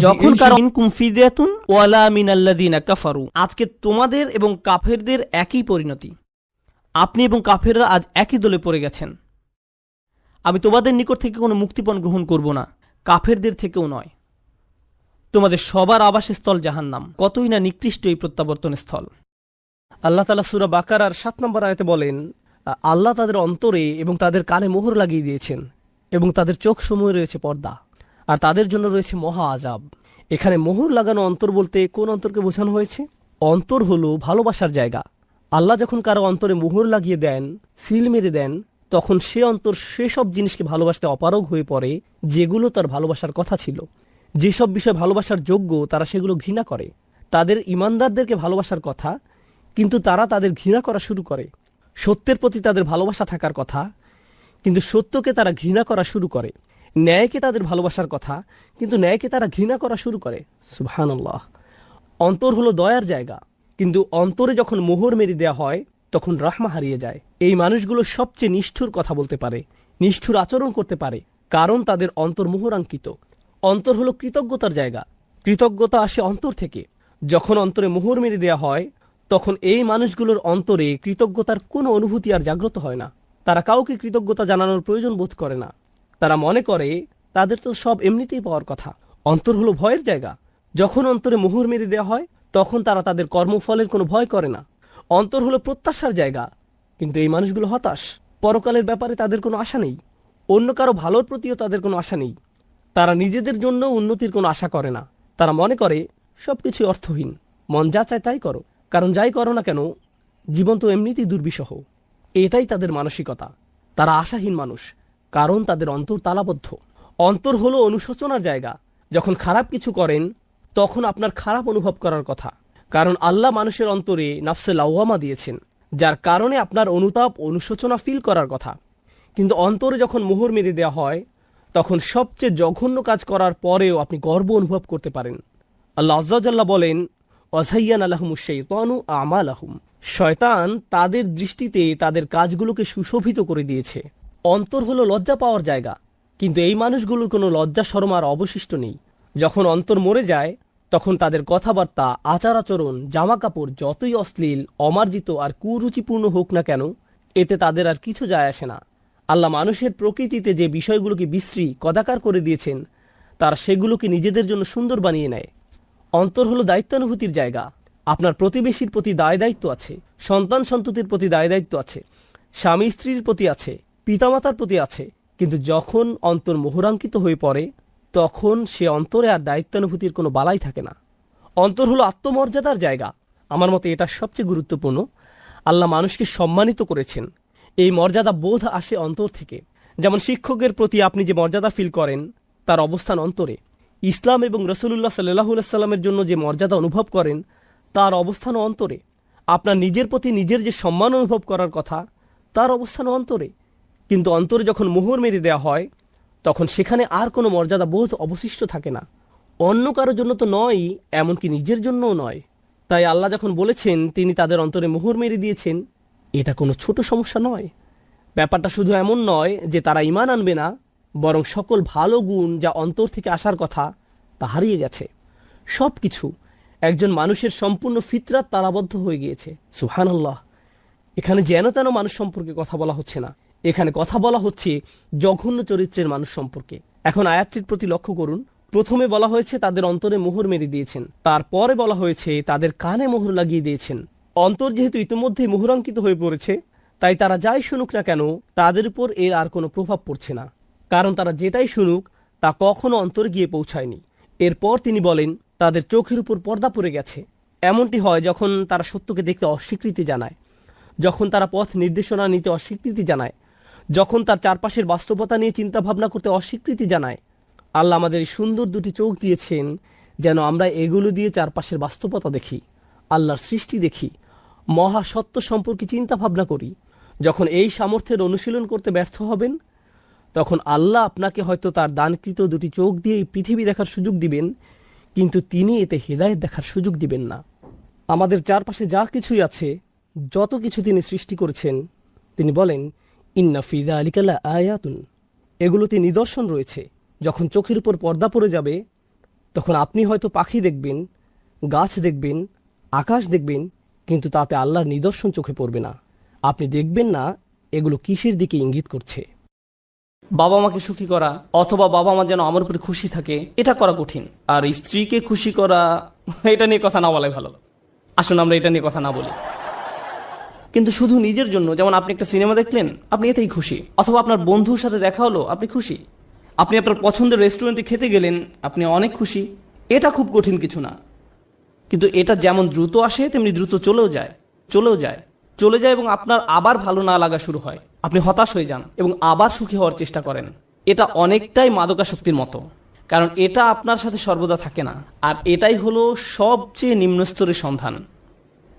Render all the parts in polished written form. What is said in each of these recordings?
যখন আজকে তোমাদের এবং কাফেরদের একই পরিণতি, আপনি এবং কাফেররা আজ একই দলে পড়ে গেছেন। আমি তোমাদের নিকট থেকে কোনো মুক্তিপণ গ্রহণ করব না, কাফেরদের থেকেও নয়। তোমাদের সবার আবাসস্থল জাহান্নাম, কতই না নিকৃষ্ট এই প্রত্যাবর্তন স্থল। আল্লাহ তাআলা সূরা বাকারার ৭ নম্বর আয়াতে বলেন, আল্লাহ তাদের অন্তরে এবং তাদের কানে মোহর লাগিয়ে দিয়েছেন এবং তাদের চোখ সমূহে রয়েছে পর্দা, আর তাদের জন্য রয়েছে মহা আযাব। এখানে মোহর লাগানো অন্তর বলতে কোন অন্তরকে বোঝানো হয়েছে? অন্তর হলো ভালোবাসার জায়গা। আল্লাহ যখন কারো অন্তরে মোহর লাগিয়ে দেন, সিল মেরে দেন, তখন সে অন্তর সেসব জিনিসকে ভালোবাসতে অপারগ হয়ে পড়ে যেগুলো তার ভালোবাসার কথা ছিল। যেসব বিষয় ভালোবাসার যোগ্য তারা সেগুলো ঘৃণা করে। তাদের ইমানদারদেরকে ভালোবাসার কথা, কিন্তু তারা তাদের ঘৃণা করা শুরু করে। সত্যের প্রতি তাদের ভালোবাসা থাকার কথা, কিন্তু সত্যকে তারা ঘৃণা করা শুরু করে। ন্যায়কে তাদের ভালোবাসার কথা, কিন্তু ন্যায়কে তারা ঘৃণা করা শুরু করে। সুবহানাল্লাহ। অন্তর হলো দয়ার জায়গা, কিন্তু অন্তরে যখন মোহর মেরে দেওয়া হয় তখন রাহমা হারিয়ে যায়। এই মানুষগুলো সবচেয়ে নিষ্ঠুর কথা বলতে পারে, নিষ্ঠুর আচরণ করতে পারে, কারণ তাদের অন্তর মোহরাঙ্কিত। অন্তর হলো কৃতজ্ঞতার জায়গা। কৃতজ্ঞতা আসে অন্তর থেকে। যখন অন্তরে মোহর মেরে দেওয়া হয় তখন এই মানুষগুলোর অন্তরে কৃতজ্ঞতার কোনো অনুভূতি আর জাগ্রত হয় না। তারা কাউকে কৃতজ্ঞতা জানানোর প্রয়োজন বোধ করে না। তারা মনে করে তাদের তো সব এমনিতেই পাওয়ার কথা। অন্তর হলো ভয়ের জায়গা। যখন অন্তরে মোহর মেরে দেওয়া হয় তখন তারা তাদের কর্মফলের কোনো ভয় করে না। অন্তর হলো প্রত্যাশার জায়গা, কিন্তু এই মানুষগুলো হতাশ। পরকালের ব্যাপারে তাদের কোনো আশা নেই, অন্য কারো ভালোর প্রতিও তাদের কোনো আশা নেই। তারা নিজেদের জন্য উন্নতির কোনো আশা করে না। তারা মনে করে সবকিছু অর্থহীন, মন যা চায় তাই করো, কারণ যাই করো না কেন জীবন তো এমনিতেই দুর্বিষহ। এটাই তাদের মানসিকতা। তারা আশাহীন মানুষ, কারণ তাদের অন্তর তালাবদ্ধ। অন্তর হলো অনুশোচনার জায়গা। যখন খারাপ কিছু করেন তখন আপনার খারাপ অনুভব করার কথা, কারণ আল্লাহ মানুষের অন্তরে নাফসে লাওয়ামা দিয়েছেন, যার কারণে আপনার অনুতাপ অনুশোচনা ফিল করার কথা। কিন্তু অন্তরে যখন মোহর মেরে দেওয়া হয় তখন সবচেয়ে জঘন্য কাজ করার পরেও আপনি গর্ব অনুভব করতে পারেন। আল্লাহ আযজা ওয়া জাল্লা বলেন, ওয়াযায়্যানা লাহুমুশ শাইতানু আমালাহুম। শয়তান তাদের দৃষ্টিতে তাদের কাজগুলোকে সুশোভিত করে দিয়েছে। অন্তর হলো লজ্জা পাওয়ার জায়গা, কিন্তু এই মানুষগুলোর কোনো লজ্জা শরম আর অবশিষ্ট নেই। যখন অন্তর মরে যায় তখন তাদের কথাবার্তা, আচার আচরণ, জামা কাপড় যতই অশ্লীল, অমার্জিত আর কুরুচিপূর্ণ হোক না কেন, এতে তাদের আর কিছু যায় আসে না। আল্লাহ মানুষের প্রকৃতিতে যে বিষয়গুলোকে বিশ্রী কদাকার করে দিয়েছেন তারা সেগুলোকে নিজেদের জন্য সুন্দর বানিয়ে নেয়। অন্তর হলো দায়িত্বানুভূতির জায়গা। আপনার প্রতিবেশীর প্রতি দায় দায়িত্ব আছে, সন্তান সন্ততির প্রতি দায় দায়িত্ব আছে, স্বামী স্ত্রীর প্রতি আছে, পিতামাতার প্রতি আছে। কিন্তু যখন অন্তর মোহরাঙ্কিত হয়ে পড়ে তখন সে অন্তরে আর দায়িত্বানুভূতির কোনো বালাই থাকে না। অন্তর হলো আত্মমর্যাদার জায়গা। আমার মতে এটা সবচেয়ে গুরুত্বপূর্ণ। আল্লাহ মানুষকে সম্মানিত করেছেন। এই মর্যাদা বোধ আসে অন্তর থেকে। যেমন শিক্ষকের প্রতি আপনি যে মর্যাদা ফিল করেন তার অবস্থান অন্তরে। ইসলাম এবং রাসূলুল্লাহ সাল্লাল্লাহু আলাইহি সাল্লামের জন্য যে মর্যাদা অনুভব করেন তার অবস্থানও অন্তরে। আপনার নিজের প্রতি নিজের যে সম্মান অনুভব করার কথা তার অবস্থানও অন্তরে। কিন্তু অন্তরে যখন মোহর মেরে দেওয়া হয় তখন সেখানে আর কোনো মর্যাদা বোধ অবশিষ্ট থাকে না। অন্য কারোর জন্য তো নয়, এমনকি নিজের জন্যও নয়। তাই আল্লাহ যখন বলেছেন তিনি তাদের অন্তরে মোহর মেরে দিয়েছেন, এটা কোনো ছোট সমস্যা নয়। ব্যাপারটা শুধু এমন নয় যে তারা ঈমান আনবে না, বরং সকল ভালো গুণ যা অন্তর থেকে আসার কথা তা হারিয়ে গেছে। সব কিছু একজন মানুষের সম্পূর্ণ ফিতরাত তালাবদ্ধ হয়ে গিয়েছে। সুবহানাল্লাহ। এখানে যেন তেন মানুষ সম্পর্কে কথা বলা হচ্ছে না, এখানে কথা বলা হচ্ছে জঘন্য চরিত্রের মানুষ সম্পর্কে। এখন আয়াতটির প্রতি লক্ষ্য করুন। প্রথমে বলা হয়েছে তাদের অন্তরে মোহর মেরে দিয়েছেন, তারপরে বলা হয়েছে তাদের কানে মোহর লাগিয়ে দিয়েছেন। অন্তর যেহেতু ইতিমধ্যেই মোহরাঙ্কিত হয়ে পড়েছে, তাই তারা যাই শুনুক না কেন তাদের উপর এর আর কোনো প্রভাব পড়ছে না, কারণ তারা যেটাই শুনুক তা কখনো অন্তরে গিয়ে পৌঁছায়নি। এরপর তিনি বলেন তাদের চোখের উপর পর্দা পড়ে গেছে। এমনটি হয় যখন তারা সত্যকে দেখতে অস্বীকৃতি জানায়, যখন তারা পথ নির্দেশনা নিতে অস্বীকৃতি জানায়, যখন তার চারপাশের বাস্তবতা নিয়ে চিন্তা ভাবনা করতে অস্বীকৃতি জানায়। আল্লাহ আমাদের এই সুন্দর দুটি চোখ দিয়েছেন যেন আমরা এগুলো দিয়ে চারপাশের বাস্তবতা দেখি, আল্লাহর সৃষ্টি দেখি, মহাসত্য সম্পর্কে চিন্তা ভাবনা করি। যখন এই সামর্থ্যের অনুশীলন করতে ব্যর্থ হবেন তখন আল্লাহ আপনাকে হয়তো তার দানকৃত দুটি চোখ দিয়ে এই পৃথিবী দেখার সুযোগ দিবেন, কিন্তু তিনি এতে হেদায়েত দেখার সুযোগ দিবেন না। আমাদের চারপাশে যা কিছুই আছে, যত কিছু তিনি সৃষ্টি করেছেন, তিনি বলেন ইন্না ফি যালিকা লাআয়াতুন, এগুলোতে নিদর্শন রয়েছে। যখন চোখের উপর পর্দা পড়ে যাবে তখন আপনি হয়তো পাখি দেখবেন, গাছ দেখবেন, আকাশ দেখবেন, কিন্তু তাতে আল্লাহর নিদর্শন চোখে পড়বে না। আপনি দেখবেন না এগুলো কিসের দিকে ইঙ্গিত করছে। বাবা মাকে সুখী করা অথবা বাবা মা যেন আমার উপরে খুশি থাকে, এটা করা কঠিন। আর স্ত্রীকে খুশি করা, এটা নিয়ে কথা না বলাই ভালো। আসুন আমরা এটা নিয়ে কথা না বলি। কিন্তু শুধু নিজের জন্য, যেমন আপনি একটা সিনেমা দেখলেন, আপনি এতেই খুশি। অথবা আপনার বন্ধুর সাথে দেখা হলো, আপনি খুশি। আপনি আপনার পছন্দের রেস্টুরেন্টে খেতে গেলেন, আপনি অনেক খুশি। এটা খুব কঠিন কিছু না। কিন্তু এটা যেমন দ্রুত আসে তেমনি দ্রুত চলেও যায় এবং আপনার আবার ভালো না লাগা শুরু হয়। আপনি হতাশ হয়ে যান এবং আবার সুখী হওয়ার চেষ্টা করেন। এটা অনেকটাই মাদকাসক্তির মতো, কারণ এটা আপনার সাথে সর্বদা থাকে না। আর এটাই হলো সবচেয়ে নিম্ন স্তরের সন্ধান।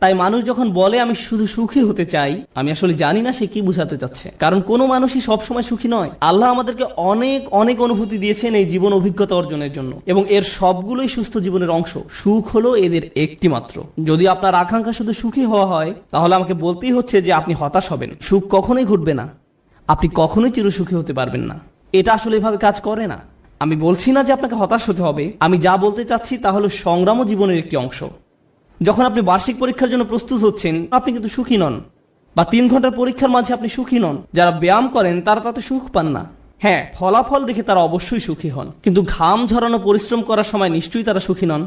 তাই মানুষ যখন বলে আমি শুধু সুখী হতে চাই, আমি আসলে জানি না সে কি বোঝাতে চাচ্ছে। কারণ কোনো মানুষই সবসময় সুখী নয়। আল্লাহ আমাদেরকে অনেক অনেক অনুভূতি দিয়েছেন এই জীবন অভিজ্ঞতা অর্জনের জন্য, এবং এর সবগুলোই সুস্থ জীবনের অংশ। সুখ হলো এদের একটি মাত্র। যদি আপনার আকাঙ্ক্ষা শুধু সুখী হওয়া হয়, তাহলে আমাকে বলতেই হচ্ছে যে আপনি হতাশ হবেন। সুখ কখনোই ঘটবে না, আপনি কখনোই চিরসুখী হতে পারবেন না। এটা আসলে এভাবে কাজ করে না। আমি বলছি না যে আপনাকে হতাশ হতে হবে। আমি যা বলতে চাচ্ছি তা হলো সংগ্রামও জীবনের একটি অংশ। যখন আপনি বার্ষিক পরীক্ষার জন্য প্রস্তুত হচ্ছেন, আপনি কিন্তু সুখী নন। বা 3 ঘন্টার পরীক্ষার মাঝে আপনি সুখী নন। যারা ব্যায়াম করেন তারা তাতে সুখ পান না। হ্যাঁ, ফলাফল দেখে তারা অবশ্যই সুখী হন, কিন্তু ঘাম ঝরানো পরিশ্রম করার সময় নিশ্চয়ই তারা সুখী নন।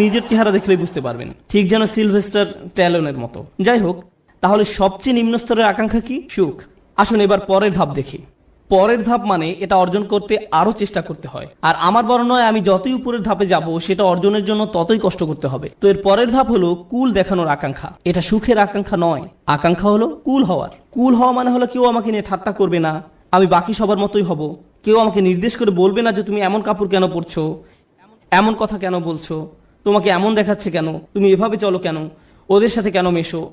নিজের চেহারা দেখলেই বুঝতে পারবেন, ঠিক যেন সিলভেস্টার ট্যালনের মতো। যাই হোক, তাহলে সবচেয়ে নিম্ন স্তরের আকাঙ্ক্ষা কি? সুখ। আসুন এবার পরের ধাপ দেখি। পরের ধাপ মানে এটা অর্জন করতে আরো চেষ্টা করতে হয়। আর আমার বড় নয়, আমি যতই উপরের ধাপে যাব সেটা অর্জনের জন্য ততই কষ্ট করতে হবে। তো এর পরের ধাপ হলো কুল দেখানোর আকাঙ্ক্ষা। এটা সুখের আকাঙ্ক্ষা নয়, আকাঙ্ক্ষা হলো কুল হওয়ার। কুল হওয়া মানে হলো কেউ আমাকে নিয়ে ঠাট্টা করবে না, আমি বাকি সবার মতোই হব। কেউ আমাকে নির্দেশ করে বলবে না যে তুমি এমন কাপড় কেন পরছো, এমন কথা কেন বলছো, তোমাকে এমন দেখাচ্ছে কেন, তুমি এভাবে চলো কেন, ওদের সাথে কেন মেশো,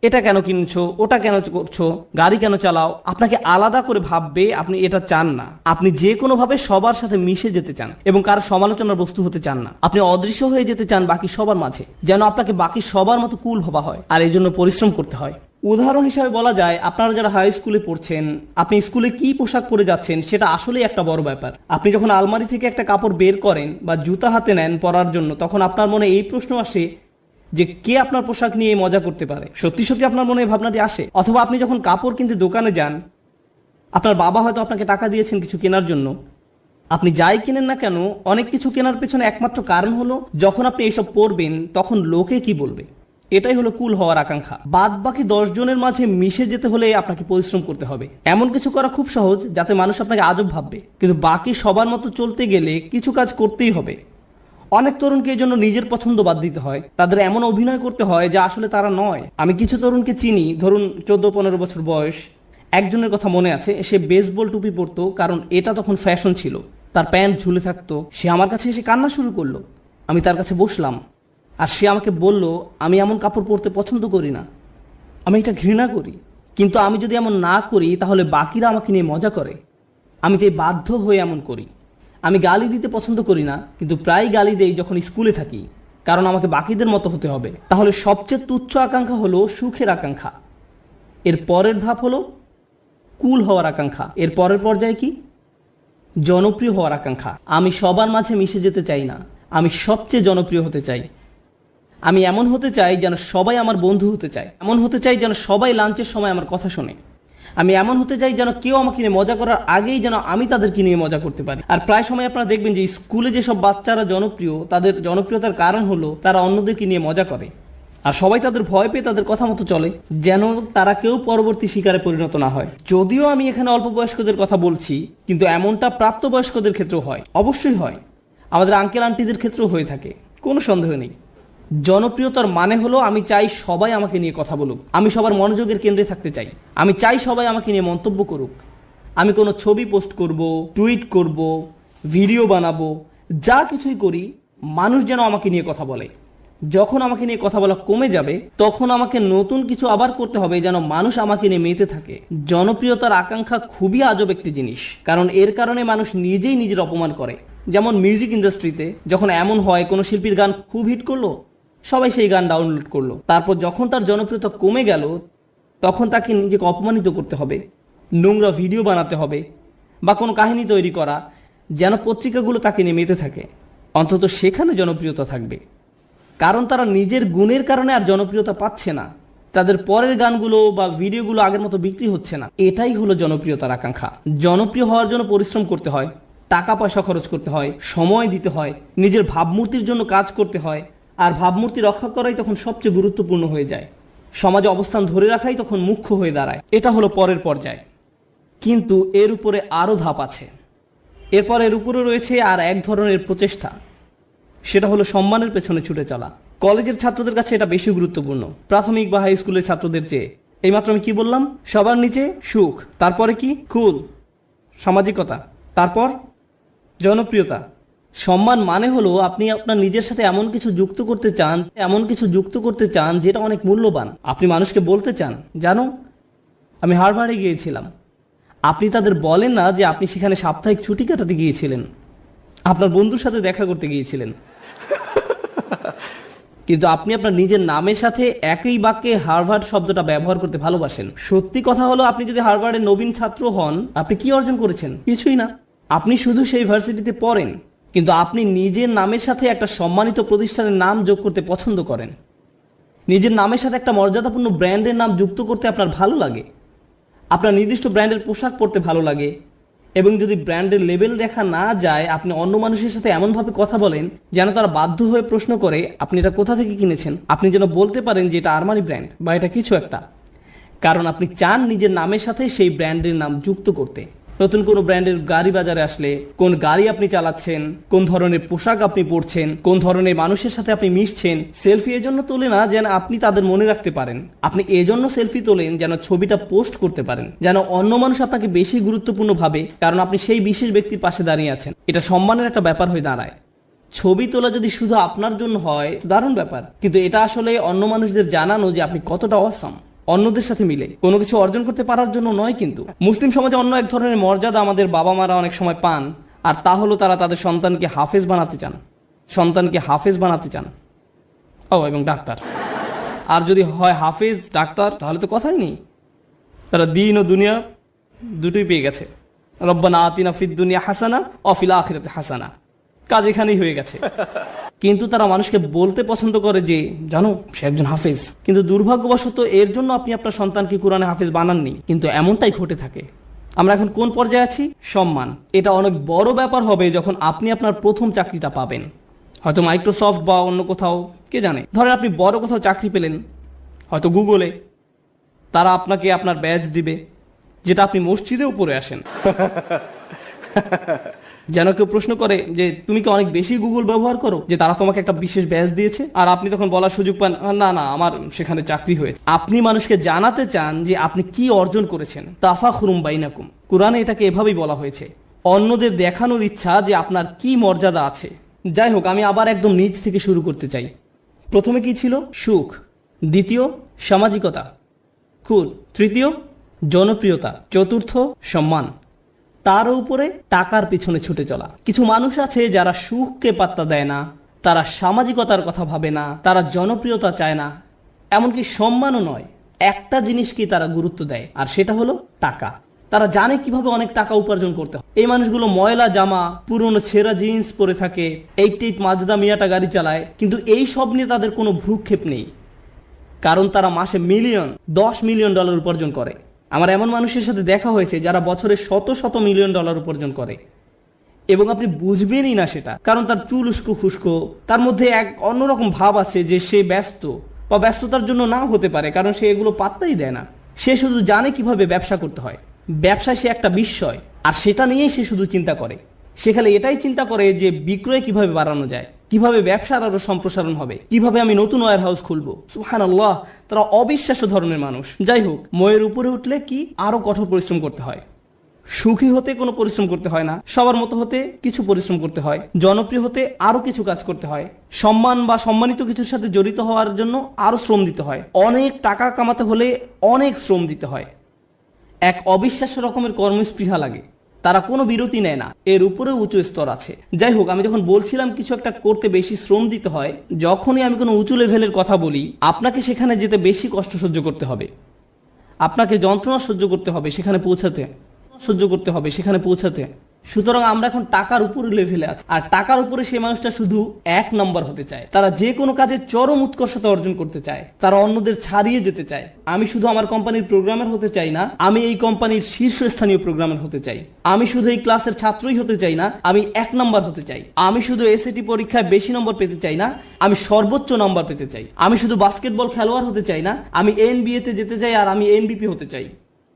এটা কেন কিনছো, ওটা কেন করছো, গাড়ি কেন চালাও। আপনাকে আলাদা করে ভাববে, আপনি এটা চান না। আপনি যে কোনো ভাবে সবার সাথে মিশে যেতে চান এবং কারো সমালোচনার বস্তু হতে চান না। আপনি অদৃশ্য হয়ে যেতে চান বাকি সবার মাঝে, যেন আপনাকে বাকি সবার মতো কুল ভাবা হয়। আর এই জন্য পরিশ্রম করতে হয়। উদাহরণ হিসাবে বলা যায়, আপনারা যারা হাই স্কুলে পড়ছেন, আপনি স্কুলে কি পোশাক পরে যাচ্ছেন সেটা আসলেই একটা বড় ব্যাপার। আপনি যখন আলমারি থেকে একটা কাপড় বের করেন বা জুতা হাতে নেন পরার জন্য, তখন আপনার মনে এই প্রশ্ন আসে যে কে আপনার পোশাক নিয়ে মজা করতে পারে। সত্যি সত্যি আপনার মনে এই ভাবনাটি আসে। অথবা আপনি যখন কাপড় কিনতে দোকানে যান, আপনার বাবা হয়তো আপনাকে টাকা দিয়েছেন কিছু কেনার জন্য। আপনি যাই কিনেন না কেন, অনেক কিছু কেনার পেছনে একমাত্র কারণ হলো যখন আপনি এসব পরবেন তখন লোকে কি বলবে। এটাই হলো কুল হওয়ার আকাঙ্ক্ষা। বাদ বাকি 10 জনের মাঝে মিশে যেতে হলে আপনাকে পরিশ্রম করতে হবে। এমন কিছু করা খুব সহজ যাতে মানুষ আপনাকে আজব ভাববে, কিন্তু বাকি সবার মতো চলতে গেলে কিছু কাজ করতেই হবে। অনেক তরুণকে এই জন্য নিজের পছন্দ বাদ দিতে হয়, তাদের এমন অভিনয় করতে হয় যা আসলে তারা নয়। আমি কিছু তরুণকে চিনি, ধরুন 14-15 বছর বয়স। একজনের কথা মনে আছে, সে বেসবল টুপি পরতো কারণ এটা তখন ফ্যাশন ছিল। তার প্যান্ট ঝুলে থাকতো। সে আমার কাছে এসে কান্না শুরু করলো। আমি তার কাছে বসলাম, আর সে আমাকে বলল, আমি এমন কাপড় পরতে পছন্দ করি না, আমি এটা ঘৃণা করি। কিন্তু আমি যদি এমন না করি তাহলে বাকিরা আমাকে নিয়ে মজা করে। আমি তাই বাধ্য হয়ে এমন করি। আমি গালি দিতে পছন্দ করি না, কিন্তু প্রায় গালি দেই যখন স্কুলে থাকি, কারণ আমাকে বাকিদের মতো হতে হবে। তাহলে সবচেয়ে তুচ্ছ আকাঙ্ক্ষা হলো সুখের আকাঙ্ক্ষা। এর পরের ধাপ হলো কুল হওয়ার আকাঙ্ক্ষা। এর পরের পর্যায়ে কি? জনপ্রিয় হওয়ার আকাঙ্ক্ষা। আমি সবার মাঝে মিশে যেতে চাই না, আমি সবচেয়ে জনপ্রিয় হতে চাই। আমি এমন হতে চাই যেন সবাই আমার বন্ধু হতে চায়। এমন হতে চাই যেন সবাই লাঞ্চের সময় আমার কথা শোনে। আমি এমন হতে চাই যেন কেউ আমাকে নিয়ে মজা করার আগেই যেন আমি তাদেরকে নিয়ে মজা করতে পারি। আর প্রায় সময় আপনারা দেখবেন যে স্কুলে যেসব বাচ্চারা জনপ্রিয়, তাদের জনপ্রিয়তার কারণ হলো তারা অন্যদেরকে নিয়ে মজা করে, আর সবাই তাদের ভয় পেয়ে তাদের কথা মতো চলে, যেন তারা কেউ পরবর্তী শিকারে পরিণত না হয়। যদিও আমি এখানে অল্প বয়স্কদের কথা বলছি, কিন্তু এমনটা প্রাপ্তবয়স্কদের ক্ষেত্রেও হয়, অবশ্যই হয়। আমাদের আঙ্কেল আন্টিদের ক্ষেত্রেও হয়ে থাকে, কোনো সন্দেহ নেই। জনপ্রিয়তার মানে হলো আমি চাই সবাই আমাকে নিয়ে কথা বলুক, আমি সবার মনোযোগের কেন্দ্রে থাকতে চাই, আমি চাই সবাই আমাকে নিয়ে মন্তব্য করুক। আমি কোনো ছবি পোস্ট করব, টুইট করব, ভিডিও বানাবো, যা কিছুই করি মানুষ যেন আমাকে নিয়ে কথা বলে। যখন আমাকে নিয়ে কথা বলা কমে যাবে তখন আমাকে নতুন কিছু আবার করতে হবে যেন মানুষ আমাকে নিয়ে মেতে থাকে। জনপ্রিয়তার আকাঙ্ক্ষা খুবই আজব একটি জিনিস, কারণ এর কারণে মানুষ নিজেই নিজের অপমান করে। যেমন মিউজিক ইন্ডাস্ট্রিতে যখন এমন হয় কোনো শিল্পীর গান খুব হিট করলো, সবাই সেই গান ডাউনলোড করলো, তারপর যখন তার জনপ্রিয়তা কমে গেল তখন তাকে নিজেকে অপমানিত করতে হবে, নোংরা ভিডিও বানাতে হবে বা কোনো কাহিনী তৈরি করা যেন পত্রিকাগুলো তাকে নিয়ে মেতে থাকে, অন্তত সেখানে জনপ্রিয়তা থাকবে। কারণ তারা নিজের গুণের কারণে আর জনপ্রিয়তা পাচ্ছে না, তাদের পরের গানগুলো বা ভিডিওগুলো আগের মতো বিক্রি হচ্ছে না। এটাই হলো জনপ্রিয়তার আকাঙ্ক্ষা। জনপ্রিয় হওয়ার জন্য পরিশ্রম করতে হয়, টাকা পয়সা খরচ করতে হয়, সময় দিতে হয়, নিজের ভাবমূর্তির জন্য কাজ করতে হয়। আর ভাবমূর্তি রক্ষা করাই তখন সবচেয়ে গুরুত্বপূর্ণ হয়ে যায়। সমাজে অবস্থান ধরে রাখাই তখন মুখ্য হয়ে দাঁড়ায়। এটা হলো পরের পর্যায়। কিন্তু এর উপরে আরও ধাপ আছে। এরপর এর উপরে রয়েছে আর এক ধরনের প্রচেষ্টা, সেটা হলো সম্মানের পেছনে ছুটে চলা। কলেজের ছাত্রদের কাছে এটা বেশি গুরুত্বপূর্ণ প্রাথমিক বা হাই স্কুলের ছাত্রদের চেয়ে। এইমাত্র আমি কি বললাম? সবার নিচে সুখ, তারপরে কি? কুল, সামাজিকতা, তারপর জনপ্রিয়তা। সম্মান মানে হলো আপনি আপনার নিজের সাথে এমন কিছু যুক্ত করতে চান যেটা অনেক মূল্যবান। আপনি মানুষকে বলতে চান, জানো আমি হার্ভার্ডে গিয়েছিলাম। আপনি তাদের বলেন না যে আপনি সেখানে সাপ্তাহিক ছুটি কাটাতে গিয়েছিলেন, আপনার বন্ধুর সাথে দেখা করতে গিয়েছিলেন। কিন্তু আপনি আপনার নিজের নামের সাথে একই বাক্যে হার্ভার্ড শব্দটা ব্যবহার করতে ভালোবাসেন। সত্যি কথা হলো, আপনি যদি হার্ভার্ডের নবীন ছাত্র হন, আপনি কি অর্জন করেছেন? কিছুই না। আপনি শুধু সেই ভার্সিটিতে পড়েন, কিন্তু আপনি নিজের নামের সাথে একটা সম্মানিত প্রতিষ্ঠানের নাম যোগ করতে পছন্দ করেন। নিজের নামের সাথে একটা মর্যাদাপূর্ণ ব্র্যান্ডের নাম যুক্ত করতে আপনার ভালো লাগে। আপনার নির্দিষ্ট ব্র্যান্ডের পোশাক পরতে ভালো লাগে। এবং যদি ব্র্যান্ডের লেবেল দেখা না যায়, আপনি অন্য মানুষের সাথে এমনভাবে কথা বলেন যেন তারা বাধ্য হয়ে প্রশ্ন করে আপনি এটা কোথা থেকে কিনেছেন। আপনি যেন বলতে পারেন যে এটা আরমানি ব্র্যান্ড বা এটা কিছু একটা, কারণ আপনি চান নিজের নামের সাথে সেই ব্র্যান্ডের নাম যুক্ত করতে। নতুন কোনো ব্র্যান্ডের গাড়ি বাজারে আসলে কোন গাড়ি আপনি চালাচ্ছেন, কোন ধরনের পোশাক আপনি পরছেন, কোন ধরনের মানুষের সাথে আপনি মিশছেন। সেলফি এজন্য তোলে না যেন আপনি তাদের মনে রাখতে পারেন, আপনি এজন্য সেলফি তোলেন যেন ছবিটা পোস্ট করতে পারেন, যেন অন্য মানুষ আপনাকে বেশি গুরুত্বপূর্ণ ভাবে, কারণ আপনি সেই বিশেষ ব্যক্তির পাশে দাঁড়িয়ে আছেন। এটা সম্মানের একটা ব্যাপার হয়ে দাঁড়ায়। ছবি তোলা যদি শুধু আপনার জন্য হয়, দারুণ ব্যাপার, কিন্তু এটা আসলে অন্য মানুষদের জানানো যে আপনি কতটা অসাম, অন্যদের সাথে মিলে কোনো কিছু অর্জন করতে পারার জন্য নয়। কিন্তু মুসলিম সমাজে অন্য এক ধরনের মর্যাদা আমাদের বাবা মারা অনেক সময় পান, আর তা হলো তারা তাদের সন্তানকে হাফেজ বানাতে চান। ও, এবং ডাক্তার। আর যদি হয় হাফেজ ডাক্তার, তাহলে তো কথাই নেই, তারা দিন ও দুনিয়া দুটোই পেয়ে গেছে। রব্বানা আতিনা ফিদ দুনিয়া হাসানা ওয়া ফিল আখিরাতি হাসানা, কাজ এখানেই হয়ে গেছে। কিন্তু তারা মানুষকে বলতে পছন্দ করে যে জানো সে একজন হাফেজ। কিন্তু দুর্ভাগ্যবশত এর জন্য আপনি আপনার সন্তানকে কোরআনে হাফেজ বানাননি। কিন্তু এমনটাই ঘটে থাকে। আমরা এখন কোন পর্যায়ে আছি? সম্মান। এটা অনেক বড় ব্যাপার হবে যখন আপনি আপনার প্রথম চাকরিটা পাবেন, হয়তো মাইক্রোসফট বা অন্য কোথাও, কে জানে। ধরেন আপনি বড় কোথাও চাকরি পেলেন, হয়তো গুগলে। তারা আপনাকে আপনার ব্যাজ দিবে, যেটা আপনি মসজিদেও পরে আসেন। যেন কেউ প্রশ্ন করে যে তুমি কি অনেক বেশি গুগল ব্যবহার করো যে তারা তোমাকে একটা বিশেষ ব্যাজ দিয়েছে, আর আপনি তখন বলার সুযোগ পান না না আমার সেখানে চাকরি হয়েছে। আপনি মানুষকে জানাতে চান যে আপনি কি অর্জন করেছেন। তাফাখুরুম বাইনাকুম, কোরআনে এটাকে এভাবেই বলা হয়েছে। অন্যদের দেখানোর ইচ্ছা যে আপনার কি মর্যাদা আছে। যাই হোক, আমি আবার একদম নিচ থেকে শুরু করতে চাই। প্রথমে কি ছিল? সুখ। দ্বিতীয়, সামাজিকতা। কুল। তৃতীয়, জনপ্রিয়তা। চতুর্থ, সম্মান। তার উপরে টাকার পিছনে ছুটে চলা। কিছু মানুষ আছে যারা সুখকে পাত্তা দেয় না, তারা সামাজিকতার কথা ভাবে না, তারা জনপ্রিয়তা চায় না, এমনকি সম্মানও নয়। একটা জিনিসকে তারা গুরুত্ব দেয়, আর সেটা হলো টাকা। তারা জানে কিভাবে অনেক টাকা উপার্জন করতে হয়। এই মানুষগুলো ময়লা জামা, পুরনো ছেঁড়া জিন্স পরে থাকে, 88 মাজদা মিয়াটা গাড়ি চালায়, কিন্তু এই সব নিয়ে তাদের কোনো ভ্রুক্ষেপ নেই, কারণ তারা মাসে $10 মিলিয়ন উপার্জন করে। আমার এমন মানুষের সাথে দেখা হয়েছে যারা বছরে শত মিলিয়ন ডলার উপার্জন করে, এবং আপনি বুঝবেনই না সেটা, কারণ তার চুল উস্কো খুস্কো, তার মধ্যে এক অন্যরকম ভাব আছে যে সে ব্যস্ত, বা ব্যস্ততার জন্য নাও হতে পারে, কারণ সে এগুলো পাত্তাই দেয় না। সে শুধু জানে কিভাবে ব্যবসা করতে হয়। ব্যবসায় সে একটা বিস্ময়, আর সেটা নিয়েই সে শুধু চিন্তা করে। সে খালি এটাই চিন্তা করে যে বিক্রয় কিভাবে বাড়ানো যায়, কিভাবে ব্যবসার আরো সম্প্রসারণ হবে, কিভাবে আমি নতুন ওয়্যার হাউস খুলবো। সুবহানাল্লাহ, তারা অবিশ্বাস্য ধরনের মানুষ। যাই হোক, ময়ের উপরে উঠলে কি আরো কঠোর পরিশ্রম করতে হয়। সুখী হতে কোনো পরিশ্রম করতে হয় না, সবার মতো হতে কিছু পরিশ্রম করতে হয়। জনপ্রিয় হতে আরো কিছু কাজ করতে হয়। সম্মান বা সম্মানিত কিছুর সাথে জড়িত হওয়ার জন্য আরো শ্রম দিতে হয়। অনেক টাকা কামাতে হলে অনেক শ্রম দিতে হয়। এক অবিশ্বাস্য রকমের কর্মস্পৃহা লাগে, তারা কোনো বিরতি নেয় না। এর উপরে উঁচু স্তর আছে। যাই হোক, আমি যখন বলছিলাম কিছু একটা করতে বেশি শ্রম দিতে হয়, যখনই আমি কোনো উঁচু লেভেলের কথা বলি, আপনাকে সেখানে যেতে বেশি কষ্ট সহ্য করতে হবে, আপনাকে যন্ত্রণা সহ্য করতে হবে সেখানে পৌঁছাতে, সুতরাং আমরা এখন টাকার উপরে লেভেলে আছি, আর টাকার উপরে সেই মানুষটা শুধু 1 নম্বর হতে চায়। তারা যে কোনো কাজে চরম উৎকর্ষতা অর্জন করতে চায়, তারা অন্যদের ছাড়িয়ে যেতে চায়। আমি শুধু আমার কোম্পানির প্রোগ্রামার হতে চাই না, আমি এই কোম্পানির শীর্ষস্থানীয় প্রোগ্রামার হতে চাই। আমি শুধু এই ক্লাসের ছাত্রই হতে চাই না, আমি 1 নম্বর হতে চাই। আমি শুধু এসএটি পরীক্ষায় বেশি নম্বর পেতে চাই না, আমি সর্বোচ্চ নম্বর পেতে চাই। আমি শুধু বাস্কেটবল খেলোয়াড় হতে চাই না, আমি NBA তে যেতে চাই, আর আমি MVP হতে চাই।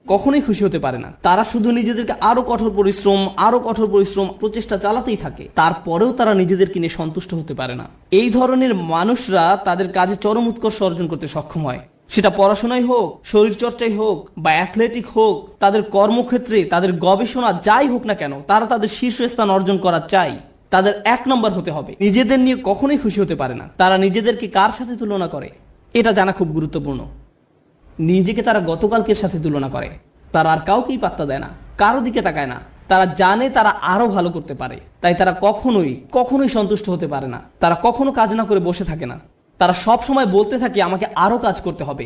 কখনোই খুশি হতে পারে না। তারা শুধু নিজেদেরকে আরো কঠোর পরিশ্রম প্রচেষ্টা চালাতেই থাকে, তারপরেও তারা নিজেদেরকে নিয়ে সন্তুষ্ট হতে পারে না। এই ধরনের মানুষরা তাদের কাজে চরম উৎকর্ষ অর্জন করতে সক্ষম হয়, সেটা পড়াশোনায় হোক, শরীরচর্চায় হোক, বা অ্যাথলেটিক হোক, তাদের কর্মক্ষেত্রে, তাদের গবেষণা যাই হোক না কেন, তারা তাদের শীর্ষস্থান অর্জন করা চাই। তাদের 1 নম্বর হতে হবে। নিজেদের নিয়ে কখনোই খুশি হতে পারে না। তারা নিজেদেরকে কার সাথে তুলনা করে এটা জানা খুব গুরুত্বপূর্ণ। নিজেকে তারা গতকালকের সাথে তুলনা করে। তারা আর কাউকেই পাত্তা দেয় না, কারো দিকে তাকায় না। তারা জানে তারা আরো ভালো করতে পারে, তাই তারা কখনোই সন্তুষ্ট হতে পারে না। তারা কখনো কাজ না করে বসে থাকে না। তারা সব সময় বলতে থাকে আমাকে আরো কাজ করতে হবে,